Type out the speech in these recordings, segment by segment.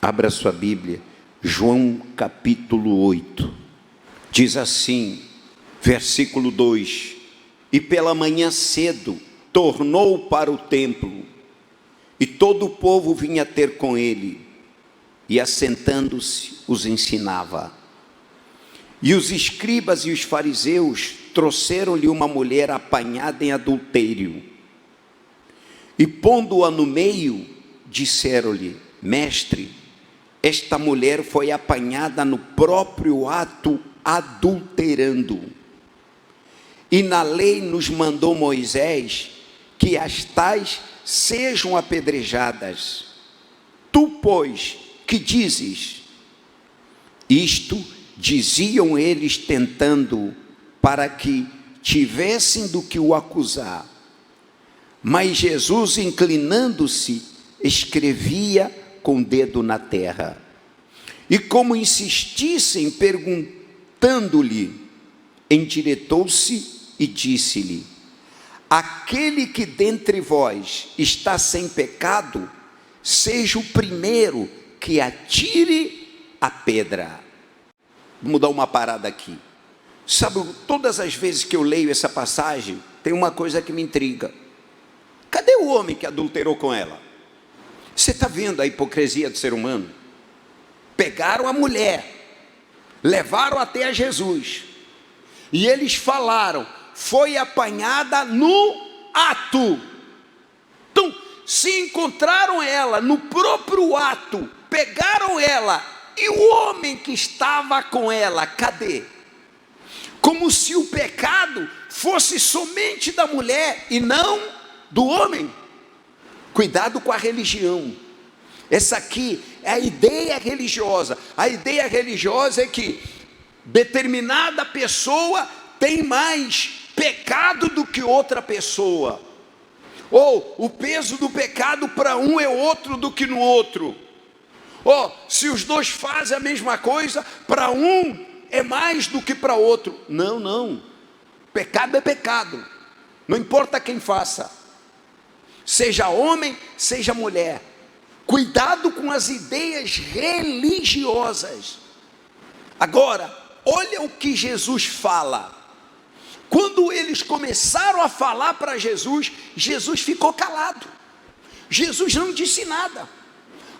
Abra sua Bíblia, João capítulo 8, diz assim, versículo 2: E pela manhã cedo tornou para o templo, e todo o povo vinha ter com ele, e assentando-se os ensinava. E os escribas e os fariseus trouxeram-lhe uma mulher apanhada em adultério, e pondo-a no meio, disseram-lhe: Mestre, esta mulher foi apanhada no próprio ato adulterando. E na lei nos mandou Moisés que as tais sejam apedrejadas. Tu, pois, que dizes? Isto diziam eles, tentando, para que tivessem do que o acusar. Mas Jesus, inclinando-se, escrevia com o dedo na terra. E como insistissem, perguntando-lhe, endireitou-se e disse-lhe: Aquele que dentre vós está sem pecado, seja o primeiro que atire a pedra. Vamos dar uma parada aqui. Sabe, todas as vezes que eu leio essa passagem, tem uma coisa que me intriga. Cadê o homem que adulterou com ela? Você está vendo a hipocrisia do ser humano? Pegaram a mulher, levaram até a Jesus, e eles falaram: foi apanhada no ato. Então, se encontraram ela no próprio ato, pegaram ela, e o homem que estava com ela, cadê? Como se o pecado fosse somente da mulher e não do homem. Cuidado com a religião. Essa aqui é a ideia religiosa. A ideia religiosa é que determinada pessoa tem mais pecado do que outra pessoa, ou o peso do pecado para um é outro do que no outro, ou se os dois fazem a mesma coisa, para um é mais do que para outro. Não, não. Pecado é pecado, não importa quem faça, seja homem, seja mulher. Cuidado com as ideias religiosas. Agora, olha o que Jesus fala. Quando eles começaram a falar para Jesus, Jesus ficou calado. Jesus não disse nada.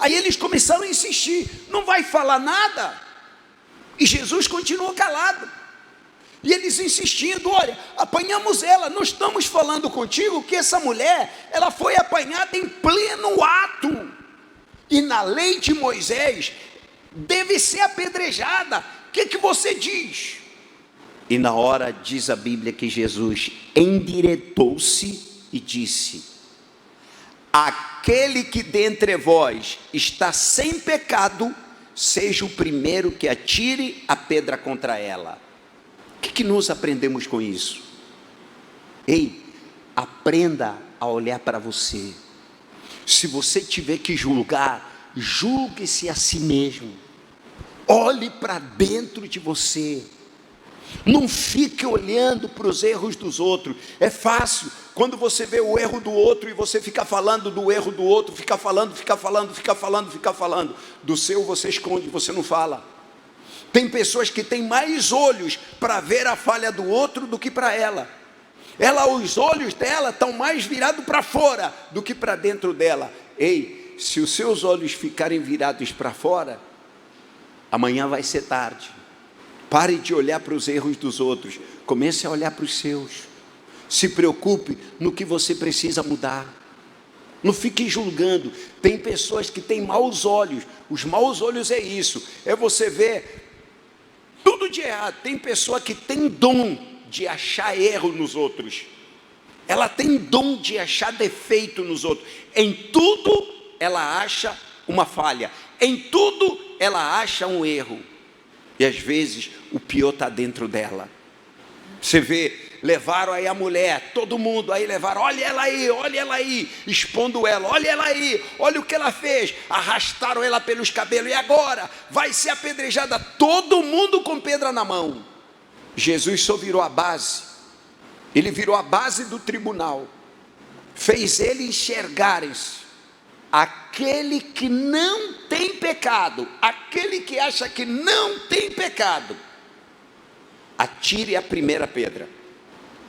Aí eles começaram a insistir: não vai falar nada? E Jesus continuou calado. E eles insistindo: olha, apanhamos ela, não estamos falando contigo que essa mulher, ela foi apanhada em pleno ato. E na lei de Moisés, deve ser apedrejada. O que você diz? E na hora, diz a Bíblia, que Jesus endireitou-se e disse: aquele que dentre vós está sem pecado, seja o primeiro que atire a pedra contra ela. O que nós aprendemos com isso? Ei, aprenda a olhar para você. Se você tiver que julgar, julgue-se a si mesmo. Olhe para dentro de você. Não fique olhando para os erros dos outros. É fácil, quando você vê o erro do outro e você fica falando do erro do outro, fica falando. Do seu você esconde, você não fala. Tem pessoas que têm mais olhos para ver a falha do outro do que para ela. Os olhos dela estão mais virados para fora do que para dentro dela. Ei, se os seus olhos ficarem virados para fora, amanhã vai ser tarde. Pare de olhar para os erros dos outros, comece a olhar para os seus. Se preocupe no que você precisa mudar. Não fique julgando. Tem pessoas que têm maus olhos. Os maus olhos é isso, é você ver tudo de errado. Tem pessoa que tem dom de achar erro nos outros. Ela tem dom de achar defeito nos outros. Em tudo ela acha uma falha, em tudo ela acha um erro. E às vezes o pior está dentro dela. Você vê, levaram aí a mulher, todo mundo aí levaram: olha ela aí, expondo ela, olha ela aí, olha o que ela fez. Arrastaram ela pelos cabelos, e agora vai ser apedrejada, todo mundo com pedra na mão. Jesus só virou a base, ele virou a base do tribunal, fez ele enxergarem-se aquele que não tem pecado, aquele que acha que não tem pecado, atire a primeira pedra.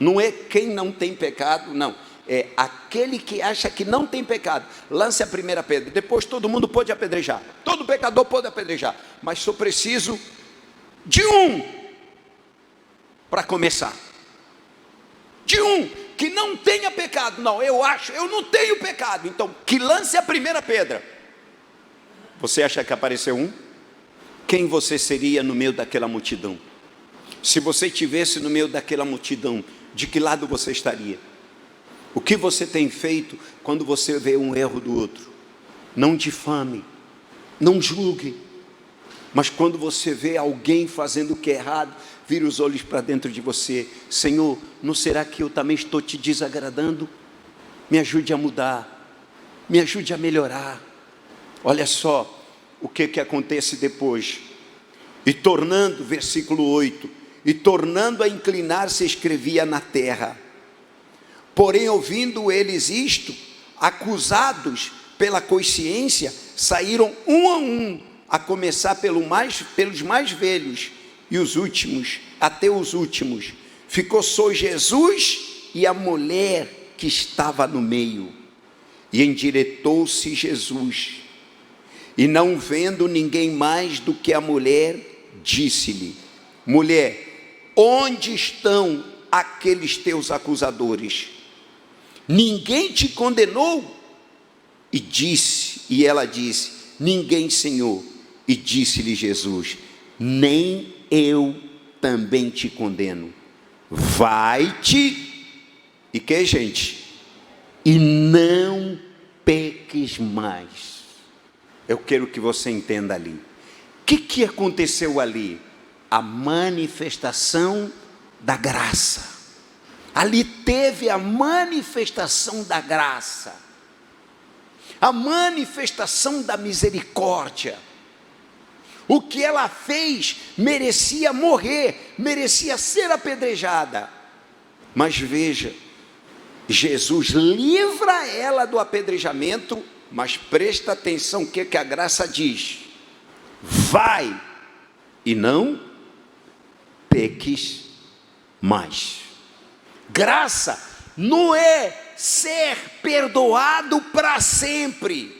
Não é quem não tem pecado, não. É aquele que acha que não tem pecado. Lance a primeira pedra. Depois todo mundo pode apedrejar. Todo pecador pode apedrejar. Mas só preciso de um para começar. De um que não tenha pecado. Não, eu não tenho pecado. Então, que lance a primeira pedra. Você acha que apareceu um? Quem você seria no meio daquela multidão? Se você estivesse no meio daquela multidão, de que lado você estaria? O que você tem feito quando você vê um erro do outro? Não difame, não julgue, mas quando você vê alguém fazendo o que é errado, vira os olhos para dentro de você. Senhor, não será que eu também estou te desagradando? Me ajude a mudar, me ajude a melhorar. Olha só o que acontece depois. E tornando, versículo 8, e tornando a inclinar-se, escrevia na terra. Porém, ouvindo eles isto, acusados pela consciência, saíram um a um, a começar pelos mais velhos, e os últimos, até os últimos. Ficou só Jesus e a mulher que estava no meio. E endireitou-se Jesus, e não vendo ninguém mais do que a mulher, disse-lhe: mulher, onde estão aqueles teus acusadores? Ninguém te condenou? E ela disse: ninguém, Senhor. E disse-lhe Jesus: nem eu também te condeno. Vai-te, e que, gente? E não peques mais. Eu quero que você entenda ali. O que aconteceu ali? A manifestação da graça. Ali teve a manifestação da graça, a manifestação da misericórdia. O que ela fez merecia morrer, merecia ser apedrejada. Mas veja, Jesus livra ela do apedrejamento, mas presta atenção o que a graça diz: vai e não peques mais. Graça não é ser perdoado para sempre,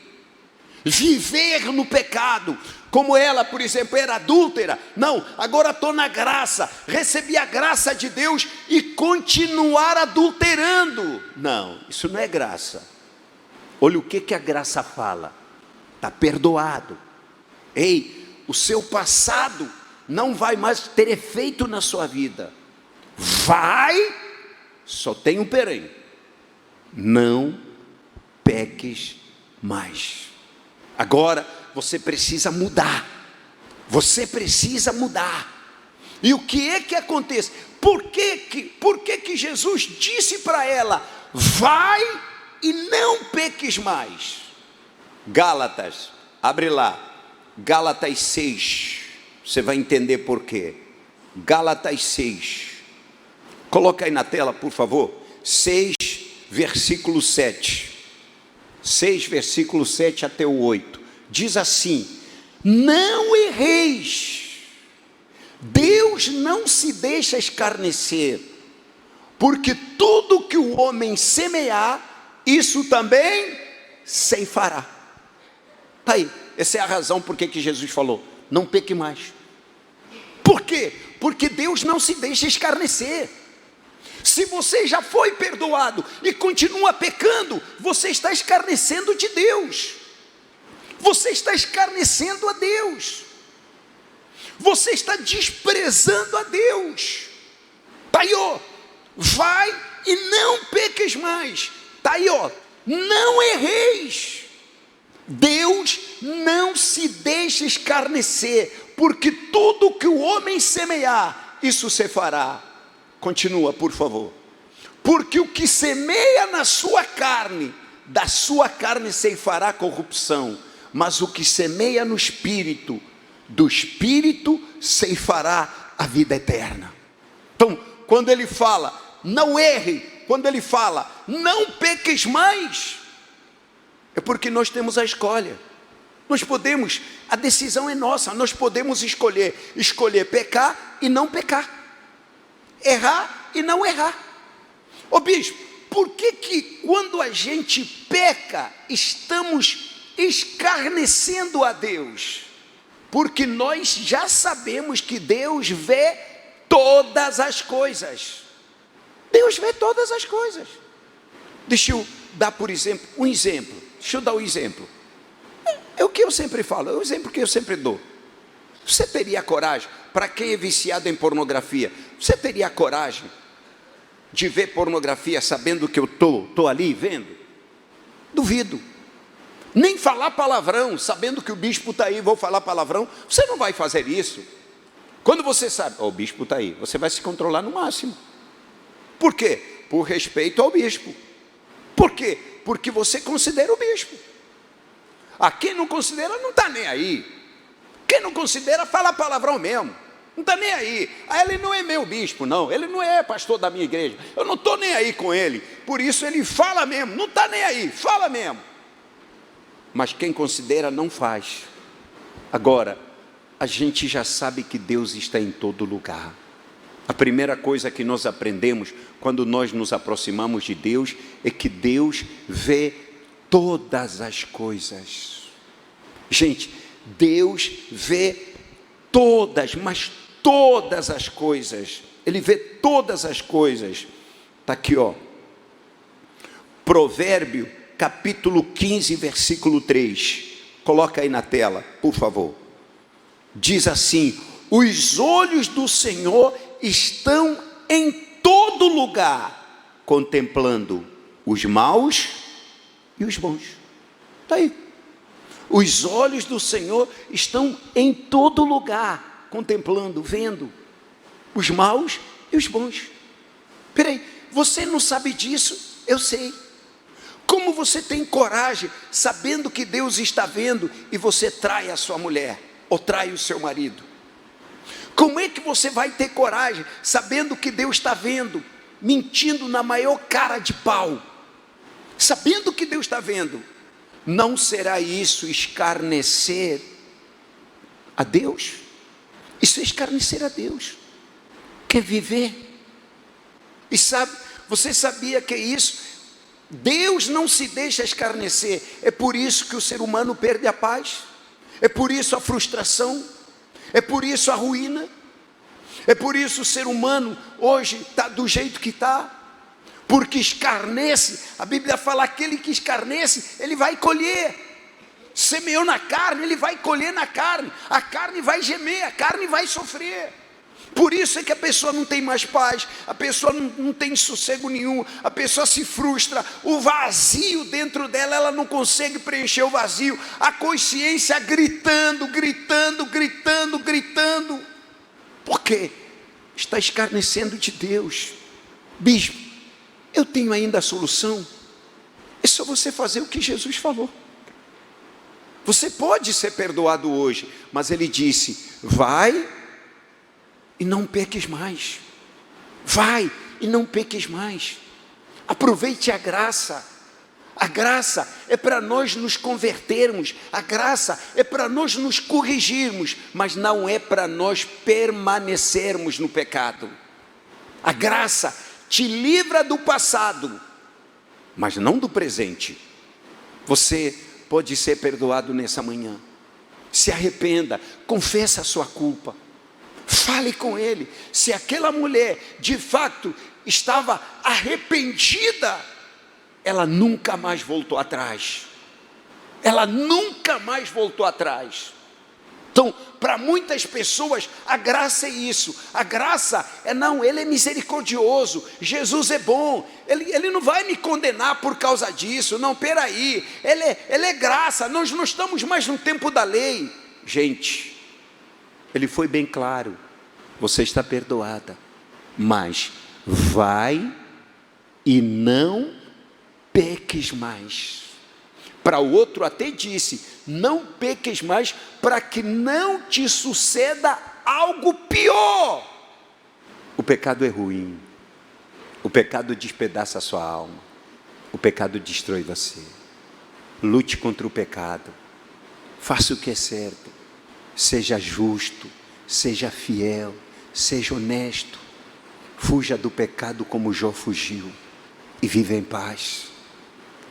viver no pecado, como ela, por exemplo, era adúltera. Não, agora estou na graça, recebi a graça de Deus e continuar adulterando. Não, isso não é graça. Olha o que a graça fala: está perdoado. Ei, o seu passado não vai mais ter efeito na sua vida. Vai. Só tem um porém: não peques mais. Agora você precisa mudar. Você precisa mudar. E o que é que acontece? Por que Jesus disse para ela: vai e não peques mais? Gálatas, abre lá, Gálatas 6, você vai entender por quê. Gálatas 6, coloca aí na tela, por favor. 6, versículo 7. 6, versículo 7 até o 8. Diz assim: não erreis. Deus não se deixa escarnecer, porque tudo que o homem semear, isso também ceifará. Está aí, essa é a razão por que Jesus falou: não peque mais. Por quê? Porque Deus não se deixa escarnecer. Se você já foi perdoado e continua pecando, você está escarnecendo de Deus. Você está escarnecendo a Deus. Você está desprezando a Deus. Está aí, ó. Vai e não peques mais. Está aí, ó. Não erreis. Deus não se deixa escarnecer, porque tudo que o homem semear, isso se fará. Continua, por favor. Porque o que semeia na sua carne, da sua carne ceifará corrupção, mas o que semeia no Espírito, do Espírito ceifará a vida eterna. Então, quando ele fala, não erre, quando ele fala, não peques mais, É porque nós temos a escolha. Nós podemos, a decisão é nossa, nós podemos escolher pecar e não pecar, errar e não errar. Ô bispo, por que quando a gente peca, estamos escarnecendo a Deus? Porque nós já sabemos que Deus vê todas as coisas. Deus vê todas as coisas. Deixa eu dar, por exemplo, um exemplo. Deixa eu dar um exemplo. É o que eu sempre falo, é o exemplo que eu sempre dou. Você teria coragem, para quem é viciado em pornografia, você teria coragem de ver pornografia sabendo que eu estou ali vendo? Duvido. Nem falar palavrão, sabendo que o bispo está aí, vou falar palavrão, você não vai fazer isso. Quando você sabe, o bispo está aí, você vai se controlar no máximo. Por quê? Por respeito ao bispo. Por quê? Porque você considera o bispo. Quem não considera não está nem aí. Quem não considera fala palavrão mesmo. Não está nem aí. Ele não é meu bispo, não. Ele não é pastor da minha igreja. Eu não estou nem aí com ele. Por isso ele fala mesmo. Não está nem aí. Fala mesmo. Mas quem considera não faz. Agora, a gente já sabe que Deus está em todo lugar. A primeira coisa que nós aprendemos quando nós nos aproximamos de Deus é que Deus vê todas as coisas. Gente, Deus vê todas, mas todas as coisas. Ele vê todas as coisas. Está aqui, ó. Provérbio, capítulo 15, versículo 3. Coloca aí na tela, por favor. Diz assim: os olhos do Senhor estão em todo lugar, contemplando os maus e os bons. Está aí. Os olhos do Senhor estão em todo lugar, contemplando, vendo os maus e os bons. Peraí, você não sabe disso? Eu sei. Como você tem coragem, sabendo que Deus está vendo, e você trai a sua mulher, ou trai o seu marido? Como é que você vai ter coragem, sabendo que Deus está vendo, mentindo na maior cara de pau? Sabendo que Deus está vendo, não será isso escarnecer a Deus? Isso é escarnecer a Deus. Quer viver? E sabe, você sabia que é isso? Deus não se deixa escarnecer. É por isso que o ser humano perde a paz. É por isso a frustração. É por isso a ruína. É por isso o ser humano hoje está do jeito que está. Porque escarnece. A Bíblia fala: aquele que escarnece, ele vai colher. Semeou na carne, ele vai colher na carne. A carne vai gemer, a carne vai sofrer. Por isso é que a pessoa não tem mais paz, a pessoa não tem sossego nenhum, a pessoa se frustra, o vazio dentro dela, ela não consegue preencher o vazio, a consciência gritando. Por quê? Está escarnecendo de Deus. Bispo, eu tenho ainda a solução. É só você fazer o que Jesus falou. Você pode ser perdoado hoje, mas ele disse: vai e não peques mais. Vai e não peques mais. Aproveite a graça. A graça é para nós nos convertermos. A graça é para nós nos corrigirmos, mas não é para nós permanecermos no pecado. A graça te livra do passado, mas não do presente. Você pode ser perdoado nessa manhã. Se arrependa, confessa a sua culpa. Fale com ele. Se aquela mulher de fato estava arrependida, ela nunca mais voltou atrás. Ela nunca mais voltou atrás. Então, para muitas pessoas, a graça é isso. A graça é: não, ele é misericordioso, Jesus é bom, ele não vai me condenar por causa disso. Não, peraí, ele é graça, nós não estamos mais no tempo da lei. Gente, ele foi bem claro: você está perdoada, mas vai e não peques mais. Para o outro até disse: não peques mais, para que não te suceda algo pior. O pecado é ruim. O pecado despedaça a sua alma. O pecado destrói você. Lute contra o pecado. Faça o que é certo. Seja justo, seja fiel, seja honesto. Fuja do pecado como Jó fugiu e viva em paz.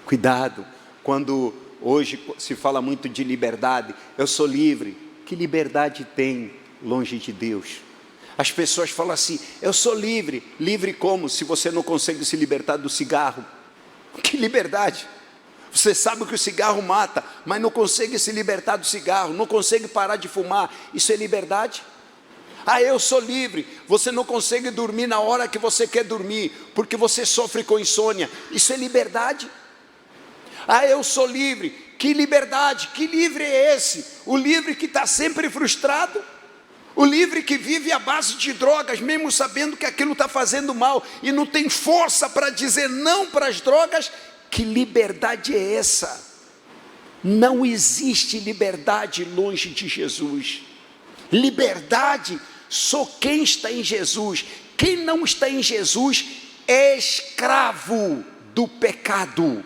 Cuidado, quando hoje se fala muito de liberdade, eu sou livre. Que liberdade tem longe de Deus? As pessoas falam assim, eu sou livre. Livre como? Se você não consegue se libertar do cigarro. Que liberdade? Você sabe que o cigarro mata, mas não consegue se libertar do cigarro, não consegue parar de fumar. Isso é liberdade? Ah, eu sou livre. Você não consegue dormir na hora que você quer dormir, porque você sofre com insônia. Isso é liberdade? Ah, eu sou livre. Que liberdade? Que livre é esse? O livre que está sempre frustrado? O livre que vive à base de drogas, mesmo sabendo que aquilo está fazendo mal, e não tem força para dizer não para as drogas? Que liberdade é essa? Não existe liberdade longe de Jesus. Liberdade só quem está em Jesus. Quem não está em Jesus é escravo do pecado.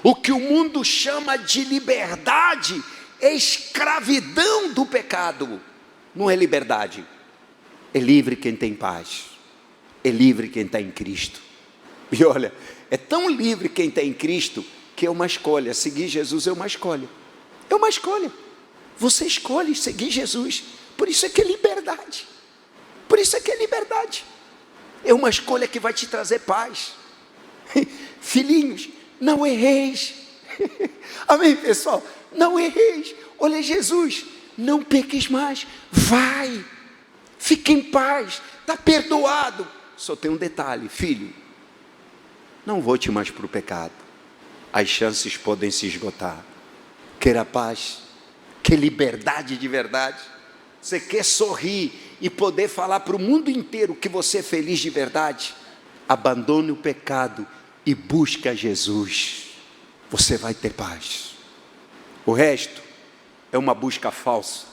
O que o mundo chama de liberdade é escravidão do pecado. Não é liberdade. É livre quem tem paz. É livre quem está em Cristo. E olha, é tão livre quem está em Cristo, que é uma escolha. Seguir Jesus é uma escolha. É uma escolha. Você escolhe seguir Jesus. Por isso é que é liberdade. Por isso é que é liberdade. É uma escolha que vai te trazer paz. Filhinhos, não erreis. Amém, pessoal? Não erreis. Olha Jesus, não peques mais. Vai. Fique em paz. Está perdoado. Só tem um detalhe, filho. Não volte mais para o pecado. As chances podem se esgotar. Quer a paz? Quer liberdade de verdade? Você quer sorrir e poder falar para o mundo inteiro que você é feliz de verdade? Abandone o pecado e busque a Jesus. Você vai ter paz. O resto é uma busca falsa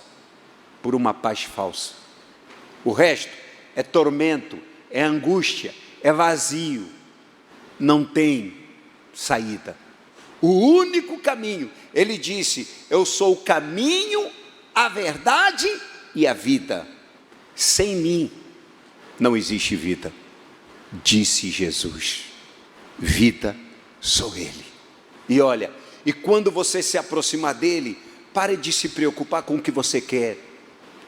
por uma paz falsa. O resto é tormento, é angústia, é vazio. Não tem saída. O único caminho, ele disse, eu sou o caminho, a verdade e a vida. Sem mim não existe vida. Disse Jesus, vida sou Ele. E olha, e quando você se aproximar dEle, pare de se preocupar com o que você quer.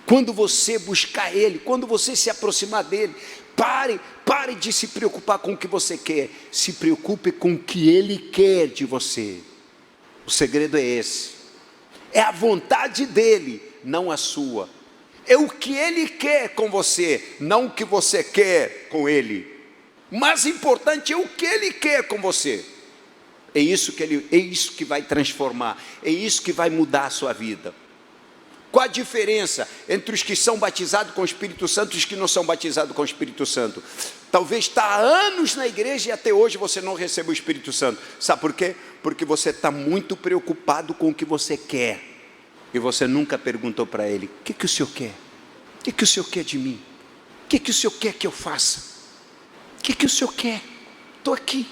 Quando você buscar Ele, quando você se aproximar dEle, pare de se preocupar com o que você quer. Se preocupe com o que Ele quer de você. O segredo é esse. É a vontade dEle, não a sua. É o que Ele quer com você, não o que você quer com Ele. Mais importante é o que Ele quer com você. É isso que vai transformar. É isso que vai mudar a sua vida. Qual a diferença entre os que são batizados com o Espírito Santo e os que não são batizados com o Espírito Santo? Talvez está há anos na igreja e até hoje você não recebe o Espírito Santo. Sabe por quê? Porque você está muito preocupado com o que você quer. E você nunca perguntou para Ele, o que o Senhor quer? O que o Senhor quer de mim? O que o Senhor quer que eu faça? O que o Senhor quer? Estou aqui.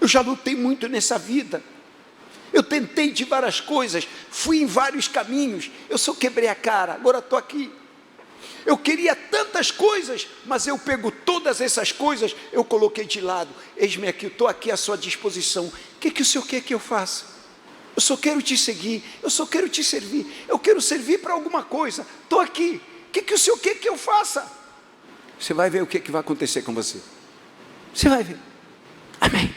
Eu já lutei muito nessa vida. Eu tentei de várias coisas, fui em vários caminhos, eu só quebrei a cara, agora estou aqui. Eu queria tantas coisas, mas eu pego todas essas coisas, eu coloquei de lado. Eis-me aqui, eu estou aqui à sua disposição. O que o Senhor quer que eu faça? Eu só quero te seguir, eu só quero te servir, eu quero servir para alguma coisa. Estou aqui, o que o Senhor quer que eu faça? Você vai ver o que vai acontecer com você. Você vai ver. Amém.